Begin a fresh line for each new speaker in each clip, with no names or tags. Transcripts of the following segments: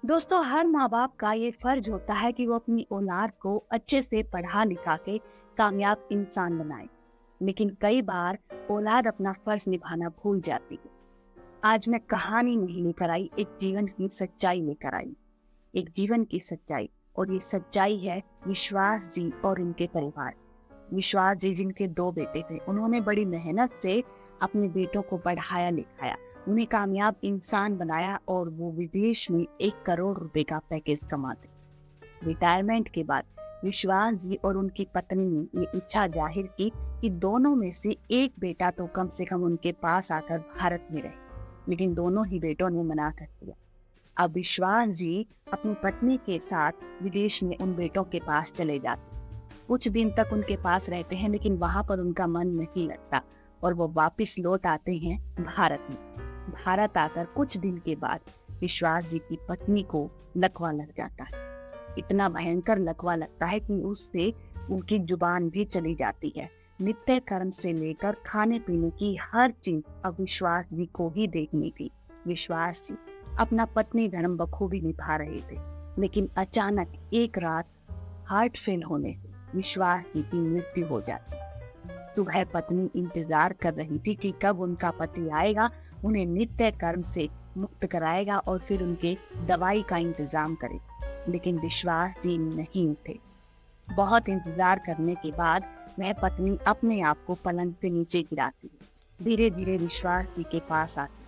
दोस्तों, हर माँ बाप का ये फर्ज होता है कि वो अपनी औलाद को अच्छे से पढ़ा लिखा के कामयाब इंसान बनाए। लेकिन कई बार औलाद अपना फर्ज निभाना भूल जाती है। आज मैं कहानी नहीं लेकर आई, एक जीवन की सच्चाई लेकर आई। एक जीवन की सच्चाई, और ये सच्चाई है विश्वास जी और उनके परिवार। विश्वास जी जिनके दो बेटे थे, उन्होंने बड़ी मेहनत से अपने बेटों को पढ़ाया लिखाया, उन्हें कामयाब इंसान बनाया और वो विदेश में 1 करोड़ रुपए का पैकेज कमाते। रिटायरमेंट के बाद विश्वास जी और उनकी पत्नी ने ये इच्छा जाहिर की कि दोनों में से एक बेटा तो कम से कम उनके पास आकर भारत में रहे। लेकिन दोनों ही बेटों ने मना कर दिया। अब विश्वास जी अपनी पत्नी के साथ विदेश में उन बेटों के पास चले जाते। कुछ दिन तक उनके पास रहते हैं, लेकिन वहां पर उनका मन नहीं लगता और वो वापस लौट आते हैं भारत में। भारत आकर कुछ दिन के बाद विश्वास जी की पत्नी को लकवा लग जाता है। इतना भयंकर लकवा लगता है कि उससे उनकी जुबान भी चली जाती है। नित्य कर्म से लेकर खाने पीने की हर चीज अब विश्वास जी को ही देखनी थी। विश्वास जी अपना पत्नी धर्म बखूबी निभा रहे थे, लेकिन अचानक एक रात हार्ट फेल होने से विश्वास जी की मृत्यु हो जाती। सुबह पत्नी इंतजार कर रही थी कि कब उनका पति आएगा, उन्हें नित्य कर्म से मुक्त कराएगा और फिर उनके दवाई का इंतजाम करेगा। लेकिन विश्वास जी नहीं उठे। बहुत इंतजार करने के बाद वह पत्नी अपने आप को पलंग से नीचे गिराती है। धीरे धीरे विश्वास जी के पास आती,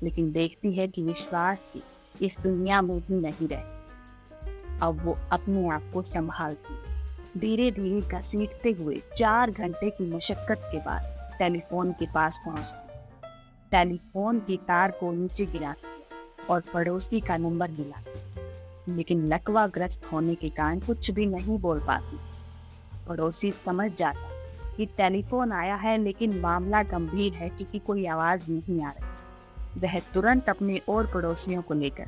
लेकिन देखती है कि विश्वास जी इस दुनिया में भी नहीं रहे। अब वो अपने आप को संभालती है। धीरे धीरे घसीटते हुए 4 घंटे की मशक्कत के बाद टेलीफोन के पास पहुंचती। टेलीफोन की तार को नीचे गिराती और पड़ोसी का नंबर मिला, लेकिन लकवाग्रस्त होने के कारण कुछ भी नहीं बोल पाती। पड़ोसी समझ जाता कि टेलीफोन आया है, लेकिन मामला गंभीर है क्योंकि कोई आवाज नहीं आ रही। वह तुरंत अपने और पड़ोसियों को लेकर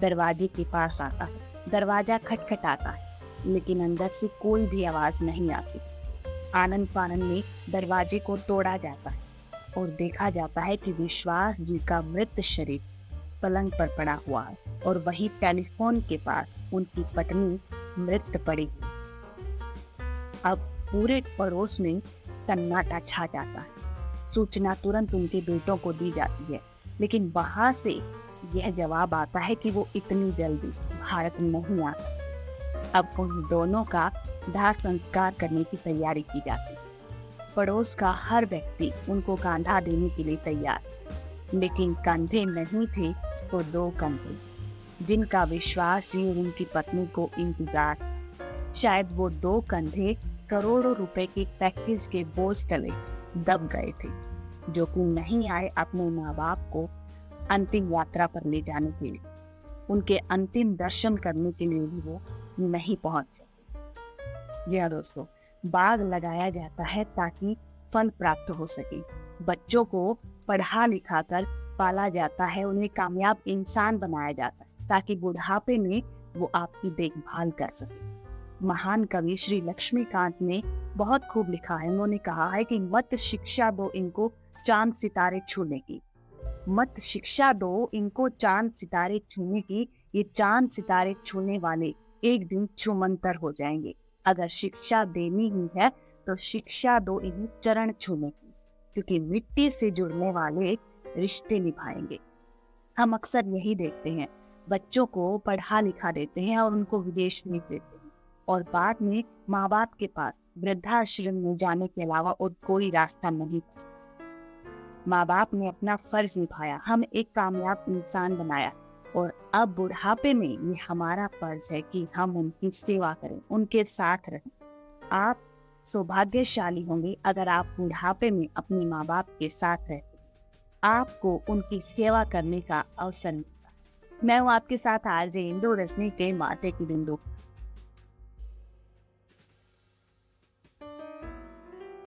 दरवाजे के पास आता है। दरवाजा खटखटाता है, लेकिन अंदर से कोई भी आवाज नहीं आती। आनन फानन में दरवाजे को तोड़ा जाता है और देखा जाता है कि विश्वास जी का मृत शरीर पलंग पर पड़ा हुआ है और वही टेलीफोन के पास उनकी पत्नी मृत पड़ी है। अब पूरे पड़ोस में सन्नाटा छा जाता है। सूचना तुरंत उनके बेटों को दी जाती है, लेकिन वहां से यह जवाब आता है कि वो इतनी जल्दी भारत नहीं आ सकते। अब उन दोनों का दाह संस्कार करने की तैयारी की जाती है। पड़ोस का हर व्यक्ति उनको कंधा देने के लिए तैयार, लेकिन कंधे नहीं थे तो 2 कंधे, जिनका विश्वास जी और उनकी पत्नी को इंतजार था। शायद वो 2 कंधे करोड़ों रुपए के पैकेज के बोझ तले दब गए थे, जो कि नहीं आए अपने माँ बाप को अंतिम यात्रा पर ले जाने के लिए। उनके अंतिम दर्शन करने के लिए भी वो नहीं पहुंच सके। जी हाँ दोस्तों, बाग लगाया जाता है ताकि फल प्राप्त हो सके। बच्चों को पढ़ा लिखा कर पाला जाता है, उन्हें कामयाब इंसान बनाया जाता है ताकि बुढ़ापे में वो आपकी देखभाल कर सके। महान कवि श्री लक्ष्मीकांत ने बहुत खूब लिखा है। उन्होंने कहा है कि मत शिक्षा दो इनको चांद सितारे छूने की। मत शिक्षा दो इनको चांद सितारे छूने की। ये चांद सितारे छूने वाले एक दिन छूमंतर हो जाएंगे। अगर शिक्षा देनी ही है तो शिक्षा दो इन्हें चरण छूने की, क्योंकि मिट्टी से जुड़ने वाले रिश्ते निभाएंगे। हम अक्सर यही देखते हैं, बच्चों को पढ़ा लिखा देते हैं और उनको विदेश भेज देते हैं, और बाद में माँ बाप के पास वृद्धाश्रम में जाने के अलावा और कोई रास्ता नहीं बचता। माँ बाप ने अपना फर्ज निभाया, हम एक कामयाब इंसान बनाया, और अब बुढ़ापे में ये हमारा फर्ज है कि हम उनकी सेवा करें, उनके साथ रहें। आप सौभाग्यशाली होंगे अगर आप बुढ़ापे में अपने माँ बाप के साथ रहते, आपको उनकी सेवा करने का अवसर मिलता। मैं हूँ आपके साथ आरजे इंदु रजनी के माते की बिंदु।